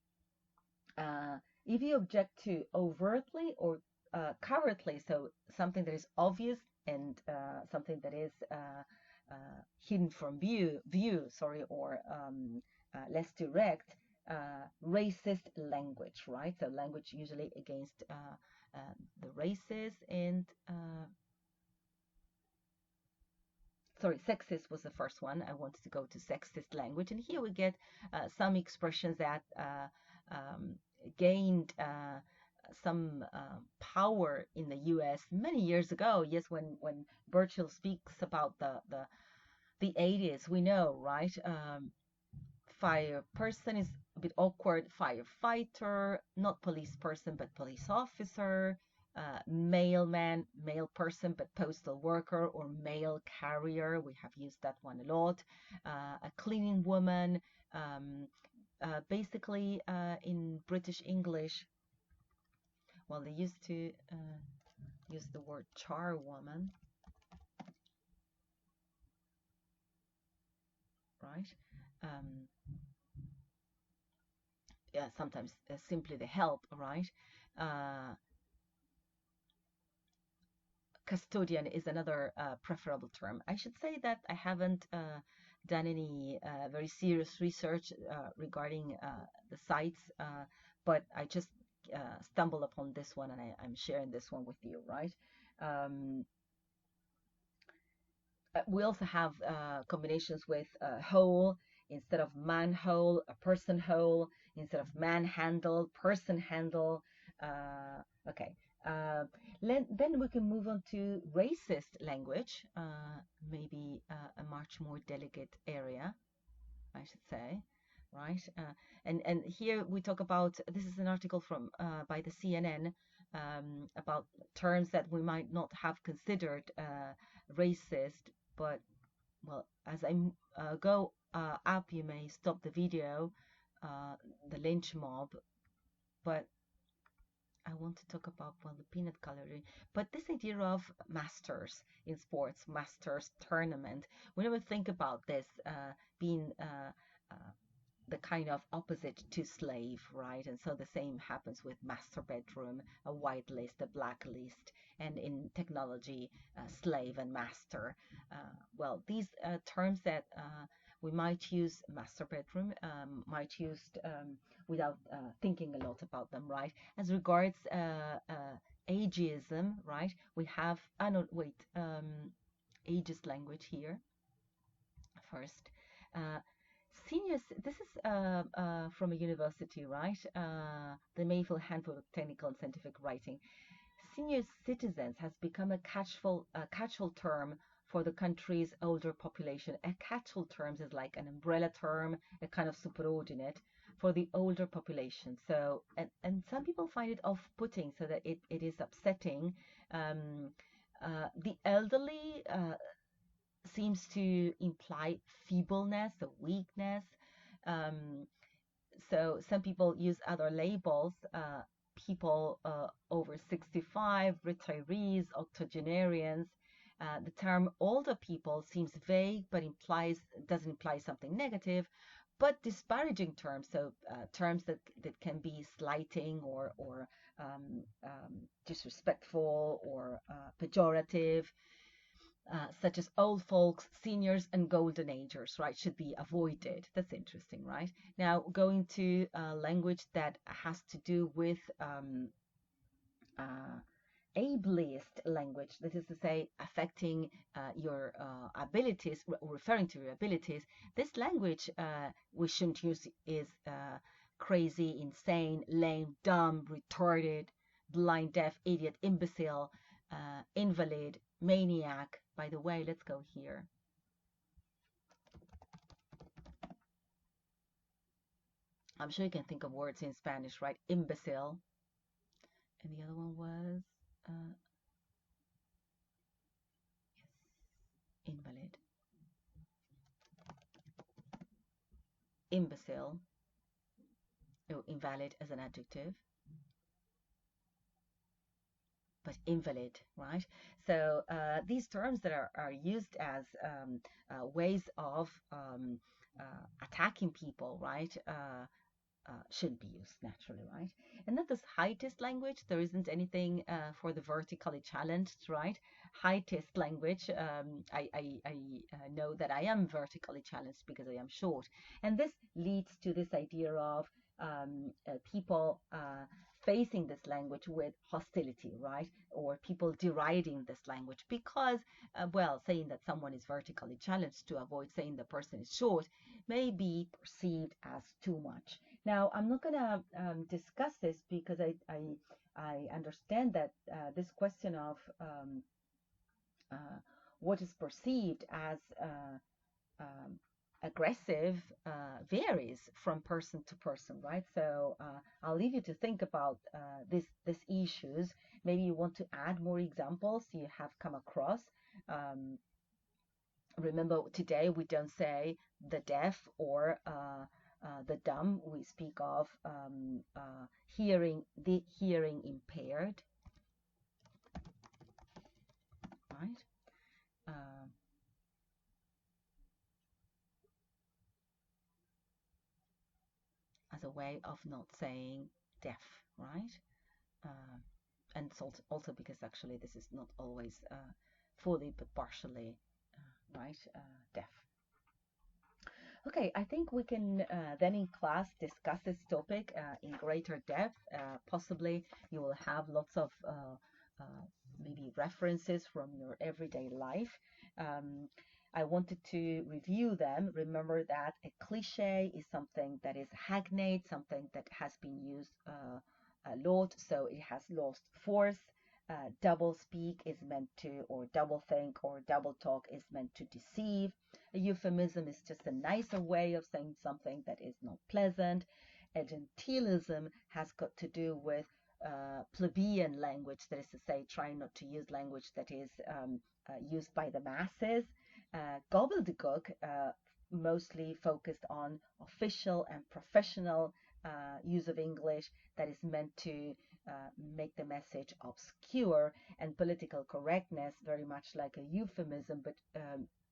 if you object to overtly or covertly, so something that is obvious and something that is hidden from view, or less direct, racist language, right? So language usually against the races and sexist was the first one. I wanted to go to sexist language. And here we get some expressions that gained some power in the US many years ago. Yes, when Burchill speaks about the 80s, we know, right? Fire person is a bit awkward. Firefighter, not police person, but police officer. Mailman, male person, but postal worker or mail carrier. We have used that one a lot. A cleaning woman. Basically, in British English, well, they used to use the word charwoman, right? Yeah, sometimes simply the help, right? Custodian is another preferable term. I should say that I haven't done any very serious research regarding the sites, but I just stumbled upon this one, and I'm sharing this one with you, right? We also have combinations with whole instead of manhole, a person hole instead of manhandle, person handle. Okay. Then we can move on to racist language, maybe a much more delicate area, I should say, right? And here we talk about, this is an article from by the CNN about terms that we might not have considered racist, but well, as I go up, you may stop the video, the lynch mob, but I want to talk about, well, the peanut gallery, but this idea of masters in sports, masters tournament, we never think about this being the kind of opposite to slave, right? And so the same happens with master bedroom, a white list, a black list, and in technology, slave and master. Well, these terms that we might use master bedroom, might use without thinking a lot about them, right? As regards ageism, right? We have, no, wait, ageist language here first. Seniors, this is from a university, right? The Mayfield Handbook of Technical and Scientific Writing. Senior citizens has become a catch-all term for the country's older population. A catch-all term is like an umbrella term, a kind of superordinate for the older population. So, and some people find it off-putting, so that it is upsetting. The elderly seems to imply feebleness or weakness. So some people use other labels, people over 65, retirees, octogenarians. The term older people seems vague, but doesn't imply something negative, but disparaging terms, so terms that can be slighting or disrespectful or pejorative. Such as old folks, seniors, and golden agers, right, should be avoided. That's interesting, right? Now, going to language that has to do with ableist language, that is to say, affecting your abilities, referring to your abilities. This language we shouldn't use is crazy, insane, lame, dumb, retarded, blind, deaf, idiot, imbecile, invalid, maniac. By the way, let's go here. I'm sure you can think of words in Spanish, right? Imbecile. And the other one was yes, invalid. Imbecile. Oh, invalid as an adjective. But invalid, right? So these terms that are used as ways of attacking people, right? Shouldn't be used naturally, right? And then this heightist language, there isn't anything for the vertically challenged, right? Heightist language, I know that I am vertically challenged because I am short. And this leads to this idea of people facing this language with hostility, right? Or people deriding this language because, well, saying that someone is vertically challenged to avoid saying the person is short may be perceived as too much. Now, I'm not going to discuss this because I understand that this question of what is perceived as aggressive varies from person to person, right? So I'll leave you to think about these issues. Maybe you want to add more examples you have come across. Remember, today we don't say the deaf or the dumb. We speak of the hearing impaired, right? As a way of not saying deaf, right? And it's also because actually this is not always fully but partially, right, deaf. Okay, I think we can then in class discuss this topic in greater depth. Possibly you will have lots of maybe references from your everyday life. I wanted to review them. Remember that a cliche is something that is hackneyed, something that has been used a lot, so it has lost force. Double speak is meant to, or double think or double talk is meant to deceive. A euphemism is just a nicer way of saying something that is not pleasant. A genteelism has got to do with plebeian language, that is to say, trying not to use language that is used by the masses. Gobbledygook, mostly focused on official and professional use of English that is meant to make the message obscure, and political correctness, very much like a euphemism, but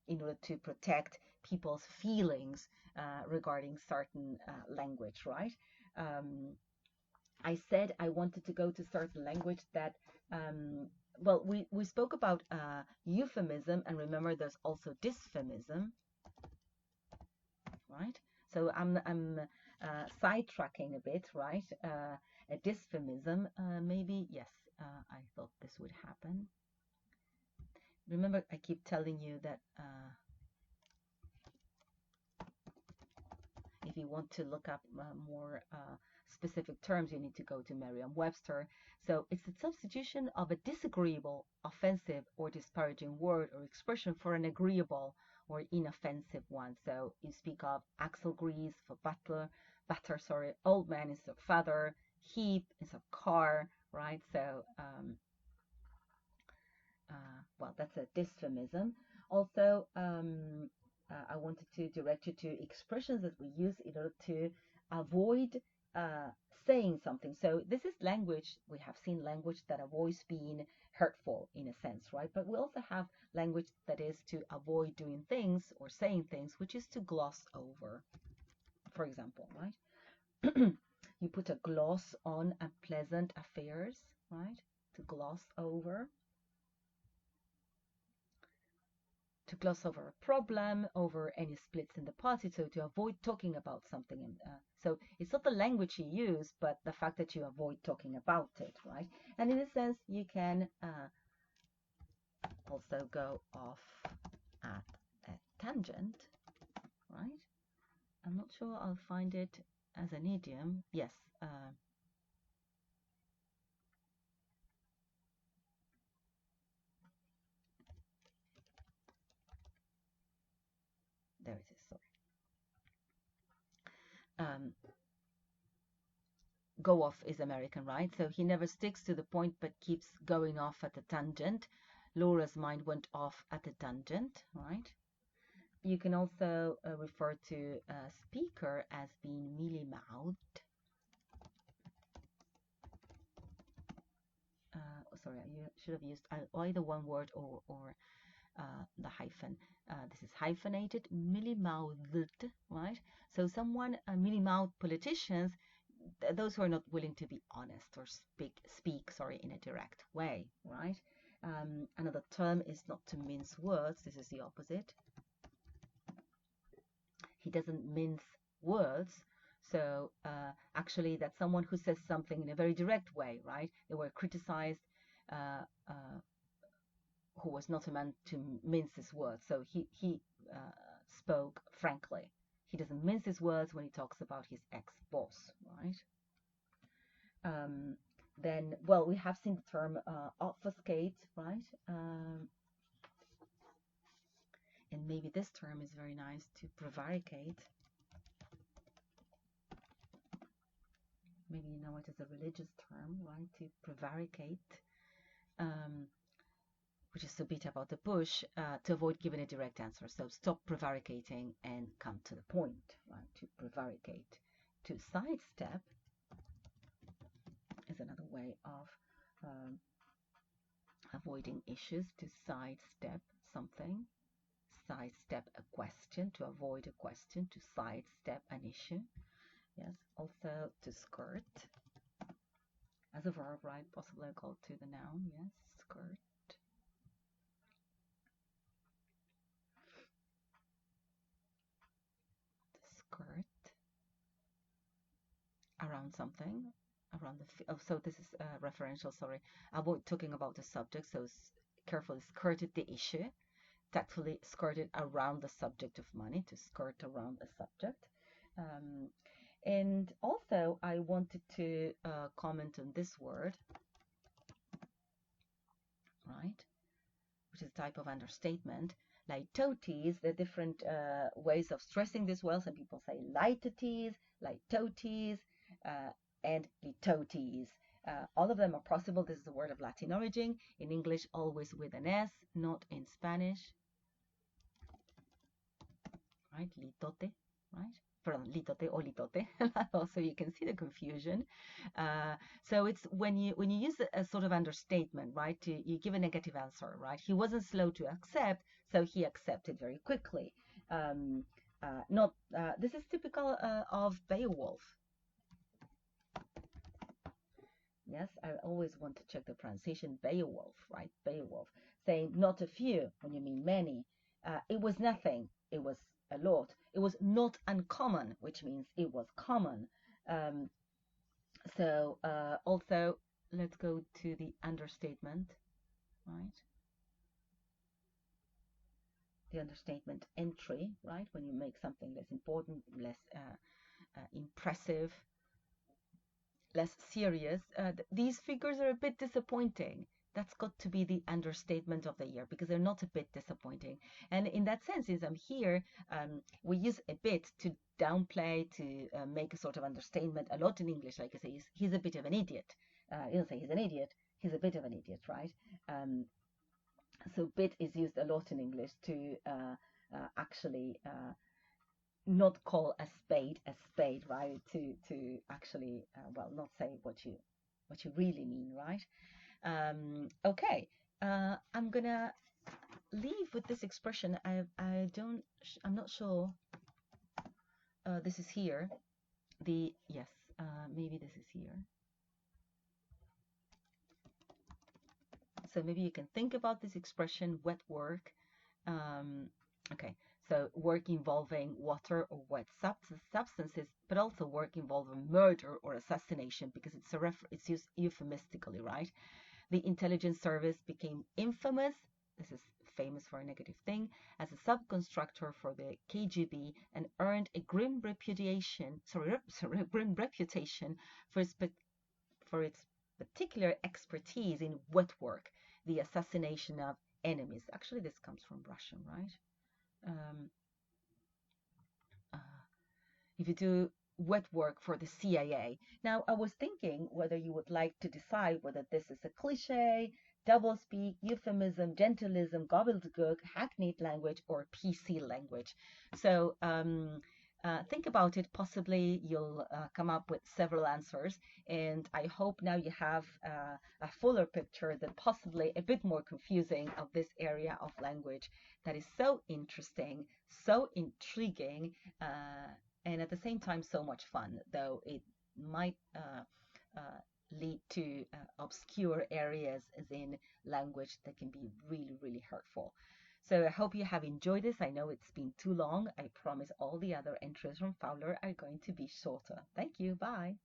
in order to protect people's feelings regarding certain language, right? I said I wanted to go to certain language that, well, we spoke about euphemism, and remember there's also dysphemism. right? So I'm sidetracking a bit, right? A dysphemism, maybe, yes, I thought this would happen. Remember, I keep telling you that if you want to look up more specific terms, you need to go to Merriam-Webster. So it's the substitution of a disagreeable, offensive, or disparaging word or expression for an agreeable or inoffensive one. So you speak of axle grease for batter, sorry, old man is a father, heap is a car, right? So, well, that's a dysphemism. Also, I wanted to direct you to expressions that we use in order to avoid saying something. So this is language. We have seen language that avoids being hurtful in a sense, right? But we also have language that is to avoid doing things or saying things, which is to gloss over. For example, right? You put a gloss on unpleasant affairs, right? To gloss over. To gloss over a problem, over any splits in the party, so to avoid talking about something. So it's not the language you use, but the fact that you avoid talking about it, right? And in a sense, you can also go off at a tangent, right? I'm not sure I'll find it as an idiom. Yes. There it is, sorry. Go off is American, right? So he never sticks to the point but keeps going off at a tangent. Laura's mind went off at a tangent, right? You can also refer to a speaker as being mealy-mouthed. Sorry, you should have used either one word or the hyphen. This is hyphenated, mealy-mouthed, right? So someone, mealy-mouthed politicians, those who are not willing to be honest or speak, in a direct way, right? Another term is not to mince words. This is the opposite. He doesn't mince words. So actually, that's someone who says something in a very direct way, right? They were criticized, who was not a man to mince his words. So he spoke frankly. He doesn't mince his words when he talks about his ex-boss, right? Then, well, we have seen the term obfuscate, right? And maybe this term is very nice, to prevaricate. Maybe you know it as a religious term, right? To prevaricate, which is to beat about the bush, to avoid giving a direct answer. So stop prevaricating and come to the point, right? To prevaricate. To sidestep is another way of avoiding issues. To sidestep something. Sidestep a question, to avoid a question, to sidestep an issue. Yes, also to skirt as a verb, right? Possibly called to the noun. Yes, skirt. To skirt around something, around the. Oh, so this is referential. Sorry, avoid talking about the subject. So carefully skirted the issue. Tactfully skirted around the subject of money. To skirt around a subject. And also, I wanted to comment on this word, right, which is a type of understatement. Litotes, the different ways of stressing this well. Some people say litotes, litotes, and litotes. All of them are possible. This is a word of Latin origin. In English, always with an S, not in Spanish. Right, litote, right? Pardon, litote or litote. Also, you can see the confusion. So it's when you use a sort of understatement, right? You give a negative answer, right? He wasn't slow to accept, so he accepted very quickly. This is typical of Beowulf. Yes, I always want to check the pronunciation. Beowulf, right? Beowulf, saying not a few when you mean many. It was nothing it was a lot. It was not uncommon, which means it was common. Um, also, let's go to the understatement, right? The understatement entry, right? When you make something less important, less impressive, less serious. These figures are a bit disappointing. That's got to be the understatement of the year because they're not a bit disappointing. And in that sense, since I'm here, we use a bit to downplay, to make a sort of understatement. A lot in English, like I say, he's a bit of an idiot. You don't say he's an idiot, he's a bit of an idiot, right? So bit is used a lot in English to actually not call a spade, right? To actually well, not say what you really mean, right? Okay, I'm gonna leave with this expression. I'm not sure. This is here. Yes, maybe this is here. So maybe you can think about this expression, wet work. Okay, so work involving water or wet substances, but also work involving murder or assassination because it's used euphemistically, right? The intelligence service became infamous. This is famous for a negative thing, as a subcontractor for the KGB and earned a grim reputation. A grim reputation for its particular expertise in wet work, the assassination of enemies. Actually, this comes from Russian, right? Um, uh, if you do wet work for the CIA. Now, I was thinking whether you would like to decide whether this is a cliche, doublespeak, euphemism, gentilism, gobbledygook, hackneyed language, or PC language. So think about it. Possibly you'll come up with several answers, and I hope now you have a fuller picture than possibly a bit more confusing of this area of language that is so interesting, so intriguing, and at the same time so much fun, though it might lead to obscure areas as in language that can be really, really hurtful. So I hope you have enjoyed this. I know it's been too long. I promise all the other entries from Fowler are going to be shorter. Thank you. Bye.